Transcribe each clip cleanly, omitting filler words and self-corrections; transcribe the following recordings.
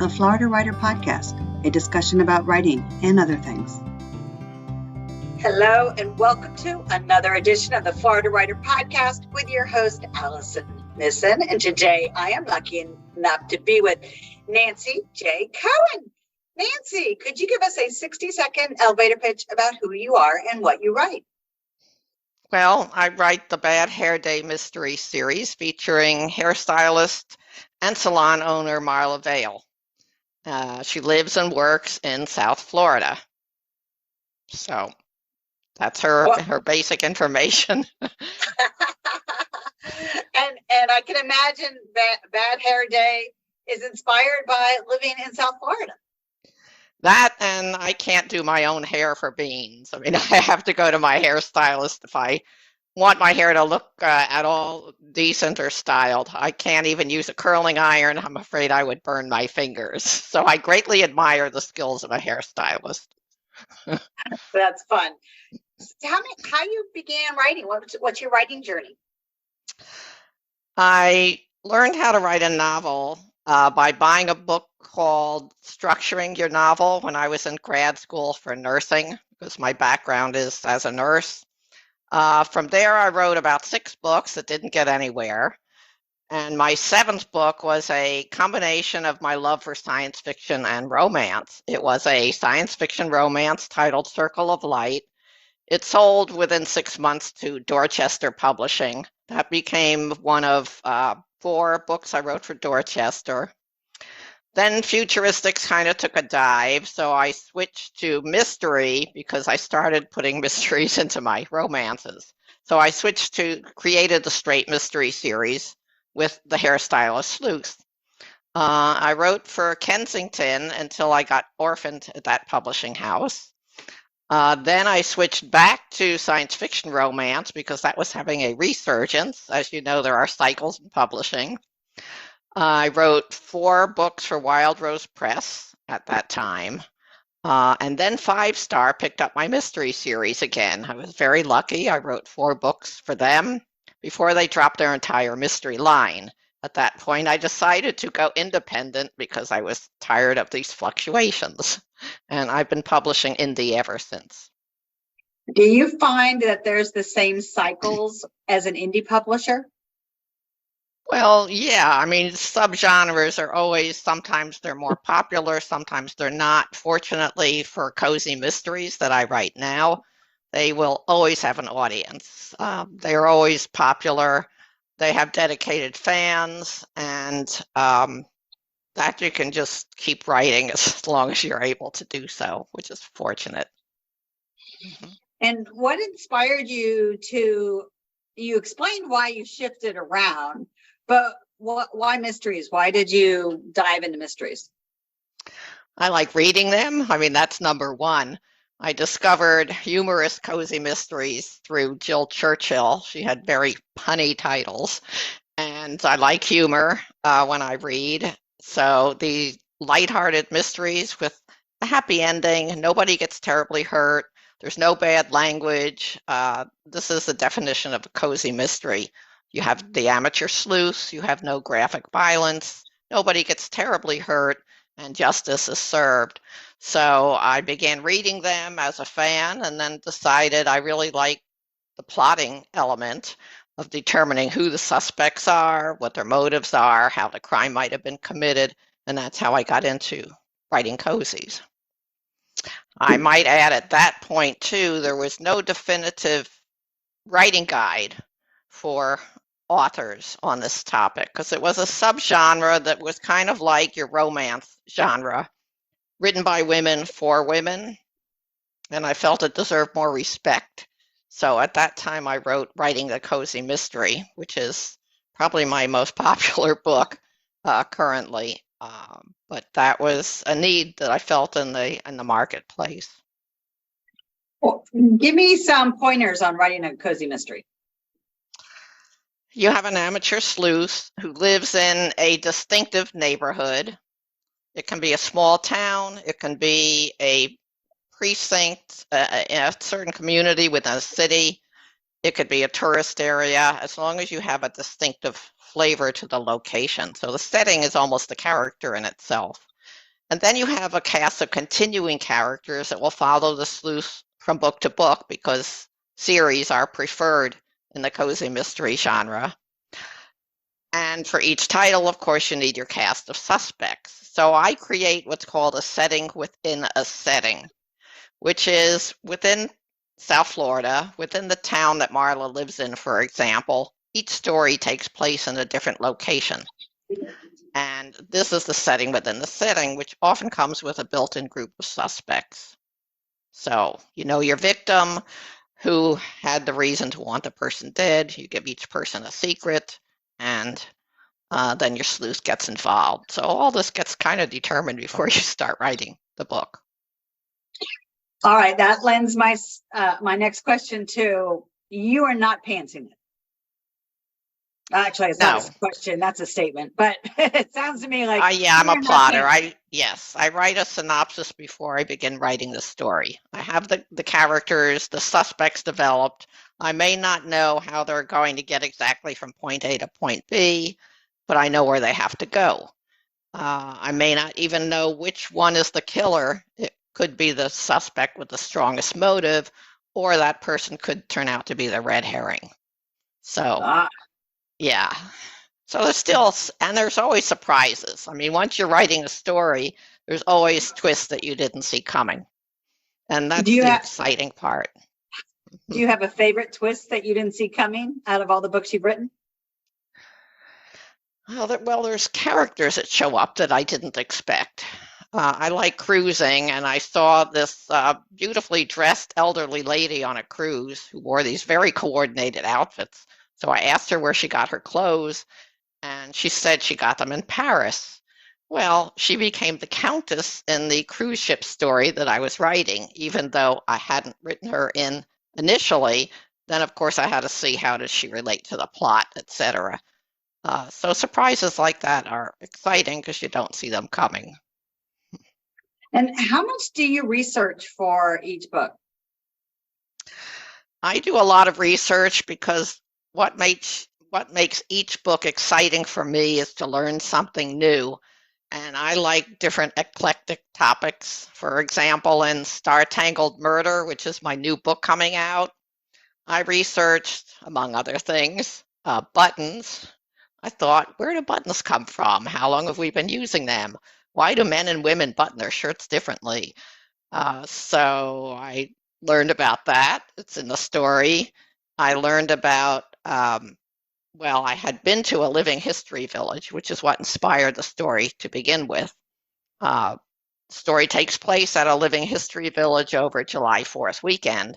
a Florida Writer podcast, a discussion about writing and other things. Hello, and welcome to another edition of the Florida Writer podcast with your host, Alison Nissen. And today I am lucky enough to be with Nancy J. Cohen. Nancy, could you give us a 60-second elevator pitch about who you are and what you write? Well, I write the Bad Hair Day mystery series featuring hairstylist and salon owner Marla Vail. She lives and works in South Florida. So that's her basic information. And I can imagine that Bad Hair Day is inspired by living in South Florida. That, and I can't do my own hair for beans. I mean, I have to go to my hairstylist if I want my hair to look at all decent or styled. I can't even use a curling iron. I'm afraid I would burn my fingers. So I greatly admire the skills of a hairstylist. That's fun. Tell me how you began writing. What's your writing journey? I learned how to write a novel by buying a book called Structuring Your Novel when I was in grad school for nursing, because my background is as a nurse. From there, I wrote about 6 books that didn't get anywhere. And my 7th book was a combination of my love for science fiction and romance. It was a science fiction romance titled Circle of Light. It sold within 6 months to Dorchester Publishing. That became one of 4 books I wrote for Dorchester. Then futuristics kind of took a dive, so I switched to mystery because I started putting mysteries into my romances. So I created the straight mystery series with the hairstylist Sleuth. I wrote for Kensington until I got orphaned at that publishing house. Then I switched back to science fiction romance because that was having a resurgence. As you know, there are cycles in publishing. I wrote 4 books for Wild Rose Press at that time. And then 5 Star picked up my mystery series again. I was very lucky. I wrote 4 books for them before they dropped their entire mystery line. At that point, I decided to go independent because I was tired of these fluctuations. And I've been publishing indie ever since. Do you find that there's the same cycles as an indie publisher? Well, yeah, I mean, subgenres are always, sometimes they're more popular, sometimes they're not. Fortunately for cozy mysteries that I write now, they will always have an audience. They are always popular. They have dedicated fans, and that you can just keep writing as long as you're able to do so, which is fortunate. Mm-hmm. And what inspired you you explained why you shifted around, but why mysteries? Why did you dive into mysteries? I like reading them. I mean, that's number one. I discovered humorous cozy mysteries through Jill Churchill. She had very punny titles, and I like humor when I read. So the lighthearted mysteries with a happy ending, nobody gets terribly hurt, there's no bad language. This is the definition of a cozy mystery. You have the amateur sleuth, you have no graphic violence, nobody gets terribly hurt, and justice is served. So I began reading them as a fan and then decided I really like the plotting element of determining who the suspects are, what their motives are, how the crime might have been committed, and that's how I got into writing cozies. I might add at that point, too, there was no definitive writing guide for authors on this topic because it was a subgenre that was kind of like your romance genre, written by women for women, and I felt it deserved more respect. So at that time, I wrote Writing the Cozy Mystery, which is probably my most popular book currently. But that was a need that I felt in the marketplace. Well, give me some pointers on writing a cozy mystery. You have an amateur sleuth who lives in a distinctive neighborhood. It can be a small town. It can be a precinct in a certain community within a city. It could be a tourist area, as long as you have a distinctive flavor to the location. So the setting is almost a character in itself. And then you have a cast of continuing characters that will follow the sleuth from book to book because series are preferred in the cozy mystery genre. And for each title, of course, you need your cast of suspects. So I create what's called a setting within a setting, which is within South Florida, within the town that Marla lives in, for example. Each story takes place in a different location. And this is the setting within the setting, which often comes with a built-in group of suspects. So you know your victim, who had the reason to want the person dead. You give each person a secret, and then your sleuth gets involved. So all this gets kind of determined before you start writing the book. All right, that lends my next question to you are not pantsing it. Actually, it's not a question, that's a statement, but it sounds to me like yeah, I'm a plotter. I write a synopsis before I begin writing the story. I have the characters, the suspects developed. I may not know how they're going to get exactly from point A to point B, but I know where they have to go. I may not even know which one is the killer. It could be the suspect with the strongest motive, or that person could turn out to be the red herring. So, yeah. So there's always surprises. I mean, once you're writing a story, there's always twists that you didn't see coming. And that's the exciting part. Do you have a favorite twist that you didn't see coming out of all the books you've written? Well, there's characters that show up that I didn't expect. I like cruising, and I saw this beautifully dressed elderly lady on a cruise who wore these very coordinated outfits. So I asked her where she got her clothes, and she said she got them in Paris. Well, she became the Countess in the cruise ship story that I was writing, even though I hadn't written her in initially. Then, of course, I had to see how does she relate to the plot, etc. So surprises like that are exciting because you don't see them coming. And how much do you research for each book? I do a lot of research because what makes each book exciting for me is to learn something new. And I like different eclectic topics. For example, in Tangled Murder, which is my new book coming out, I researched, among other things, buttons. I thought, where do buttons come from? How long have we been using them? Why do men and women button their shirts differently? So I learned about that. It's in the story. I learned about, I had been to a living history village, which is what inspired the story to begin with. The story takes place at a living history village over July 4th weekend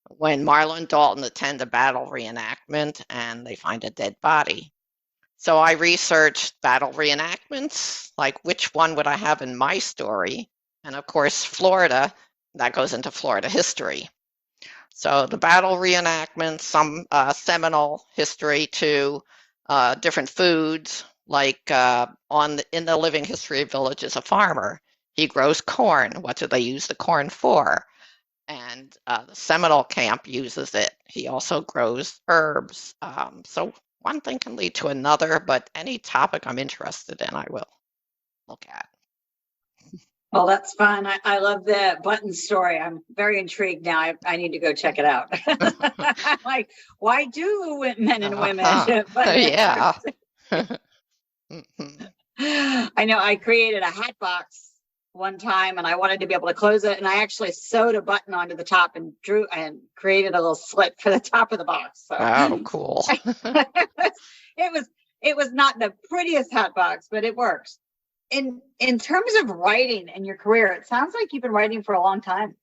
when Marla and Dalton attend a battle reenactment and they find a dead body. So I researched battle reenactments, like which one would I have in my story? And of course, Florida, that goes into Florida history. So the battle reenactments, some seminal history to different foods, like in the living history village is a farmer. He grows corn. What do they use the corn for? And the Seminole camp uses it. He also grows herbs. So one thing can lead to another, but any topic I'm interested in, I will look at. Well, that's fun. I love the button story. I'm very intrigued now. I need to go check it out. I'm like, why do men and women? Yeah. I know I created a hat box one time and I wanted to be able to close it. And I actually sewed a button onto the top and drew and created a little slit for the top of the box. So. Oh, cool. It was not the prettiest hat box, but it works. In terms of writing and your career, it sounds like you've been writing for a long time.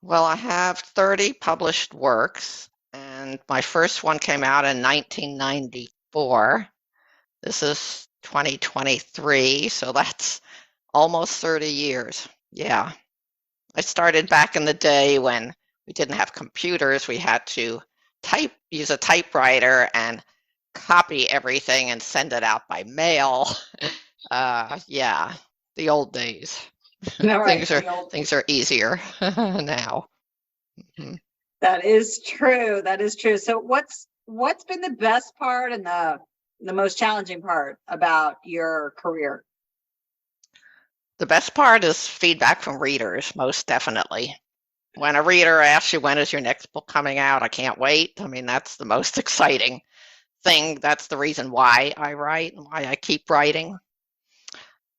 Well, I have 30 published works, and my first one came out in 1994. This is 2023, so that's almost 30 years. Yeah. I started back in the day when we didn't have computers. We had to use a typewriter and copy everything and send it out by mail. Yeah, the old days. Right. Things are easier now. Mm-hmm. That is true. That is true. So what's been the best part and the most challenging part about your career? The best part is feedback from readers, most definitely. When a reader asks you, when is your next book coming out? I can't wait. I mean, that's the most exciting thing. That's the reason why I write and why I keep writing.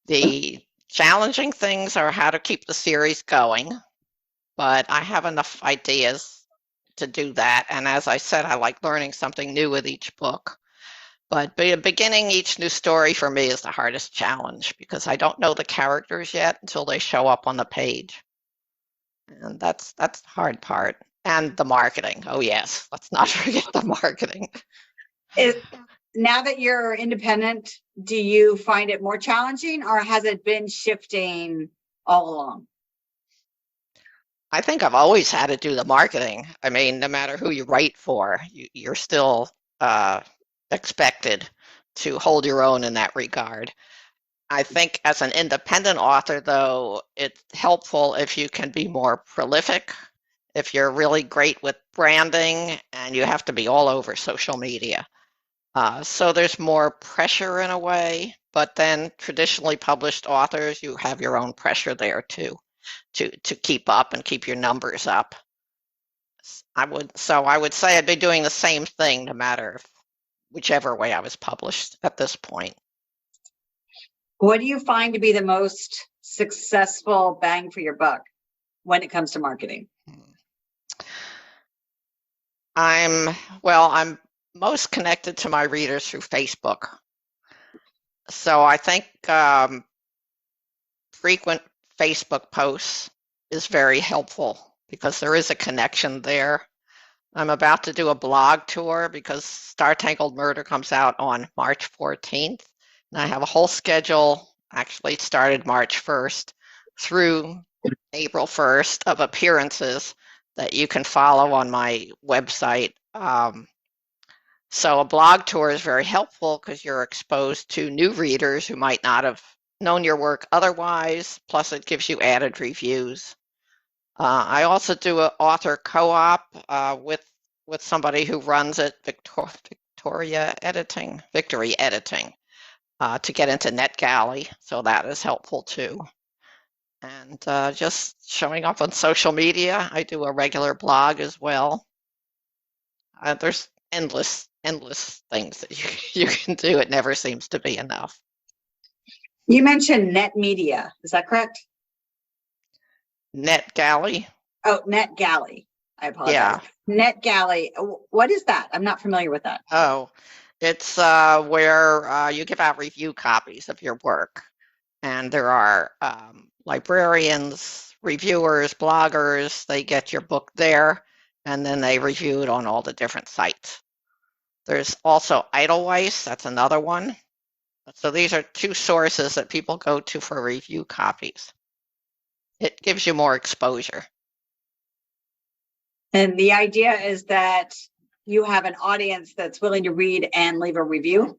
The challenging things are how to keep the series going, but I have enough ideas to do that. And as I said, I like learning something new with each book. But beginning each new story for me is the hardest challenge because I don't know the characters yet until they show up on the page. And that's the hard part. And the marketing. Oh, yes. Let's not forget the marketing. Now that you're independent, do you find it more challenging or has it been shifting all along? I think I've always had to do the marketing. I mean, no matter who you write for, you're still expected to hold your own in that regard. I think as an independent author, though, it's helpful if you can be more prolific, if you're really great with branding, and you have to be all over social media. So there's more pressure in a way, but then traditionally published authors, you have your own pressure there too, to keep up and keep your numbers up. I would say I'd be doing the same thing no matter whichever way I was published at this point. What do you find to be the most successful bang for your buck when it comes to marketing? I'm most connected to my readers through Facebook. So I think frequent Facebook posts is very helpful because there is a connection there. I'm about to do a blog tour because Tangled Murder comes out on March 14th. And I have a whole schedule, actually it started March 1st through April 1st of appearances that you can follow on my website. So a blog tour is very helpful because you're exposed to new readers who might not have known your work otherwise, plus it gives you added reviews. I also do an author co-op with somebody who runs it, Victory Editing, to get into NetGalley, so that is helpful too. And just showing up on social media, I do a regular blog as well. There's endless things that you can do. It never seems to be enough. You mentioned Net Media, is that correct? NetGalley. Oh, NetGalley. I apologize. Yeah. NetGalley. What is that? I'm not familiar with that. Oh, it's where you give out review copies of your work. And there are librarians, reviewers, bloggers. They get your book there, and then they review it on all the different sites. There's also Edelweiss. That's another one. So these are two sources that people go to for review copies. It gives you more exposure. And the idea is that you have an audience that's willing to read and leave a review?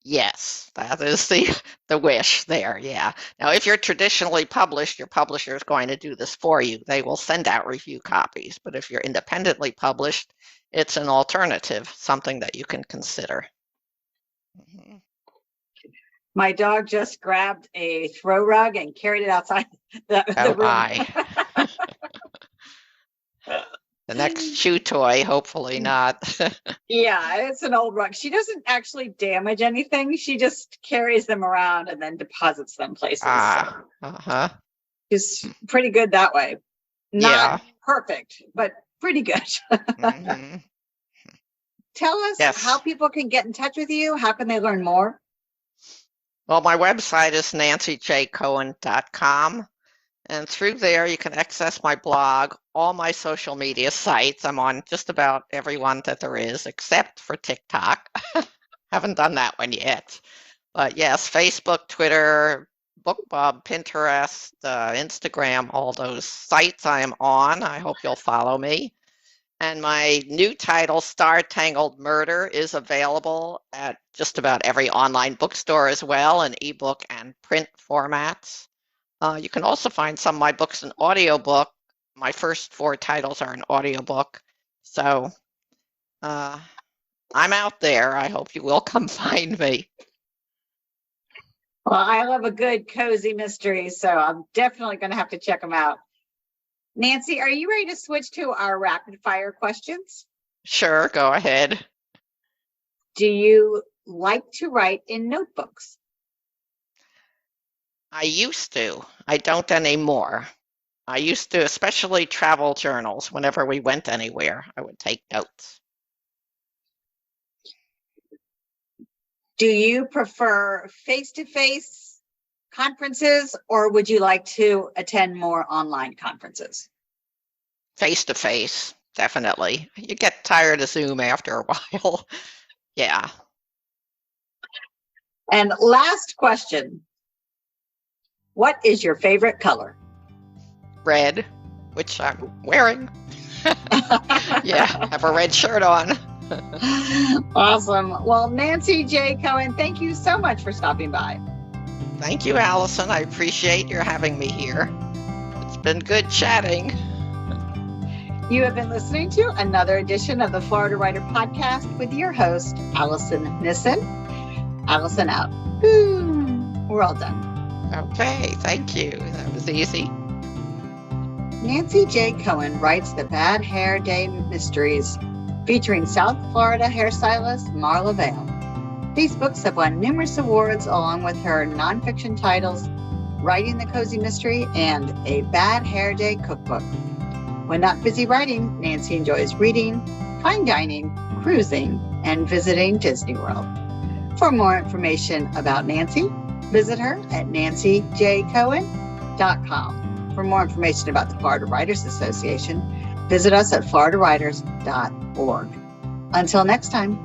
Yes, that is the wish there, yeah. Now, if you're traditionally published, your publisher is going to do this for you. They will send out review copies. But if you're independently published, it's an alternative, something that you can consider. Mm-hmm. My dog just grabbed a throw rug and carried it outside the room. The next chew toy, hopefully not. Yeah, it's an old rug. She doesn't actually damage anything. She just carries them around and then deposits them places. She's pretty good that way. Not perfect, but pretty good. Mm-hmm. Tell us how people can get in touch with you. How can they learn more? Well, my website is nancyjcohen.com. And through there, you can access my blog, all my social media sites. I'm on just about every one that there is, except for TikTok. Haven't done that one yet. But yes, Facebook, Twitter, BookBub, Pinterest, Instagram, all those sites I am on. I hope you'll follow me. And my new title, Tangled Murder, is available at just about every online bookstore as well, in ebook and print formats. You can also find some of my books in audiobook. My first 4 titles are an audiobook. So I'm out there. I hope you will come find me. Well, I love a good cozy mystery, so I'm definitely going to have to check them out. Nancy, are you ready to switch to our rapid fire questions? Sure, go ahead. Do you like to write in notebooks? I used to. I don't anymore. I used to, especially travel journals. Whenever we went anywhere, I would take notes. Do you prefer face-to-face conferences, or would you like to attend more online conferences? Face-to-face, definitely. You get tired of Zoom after a while. Yeah. And last question. What is your favorite color? Red, which I'm wearing. Yeah, have a red shirt on. Awesome. Well, Nancy J. Cohen, thank you so much for stopping by. Thank you, Allison. I appreciate your having me here. It's been good chatting. You have been listening to another edition of the Florida Writer Podcast with your host, Alison Nissen. Allison out. Boom. We're all done. Okay, thank you. That was easy. Nancy J. Cohen writes the Bad Hair Day Mysteries, featuring South Florida hairstylist Marla Vail. These books have won numerous awards, along with her nonfiction titles, Writing the Cozy Mystery and A Bad Hair Day Cookbook. When not busy writing, Nancy enjoys reading, fine dining, cruising, and visiting Disney World. For more information about Nancy, visit her at nancyjcohen.com. For more information about the Florida Writers Association, visit us at floridawriters.org. Until next time.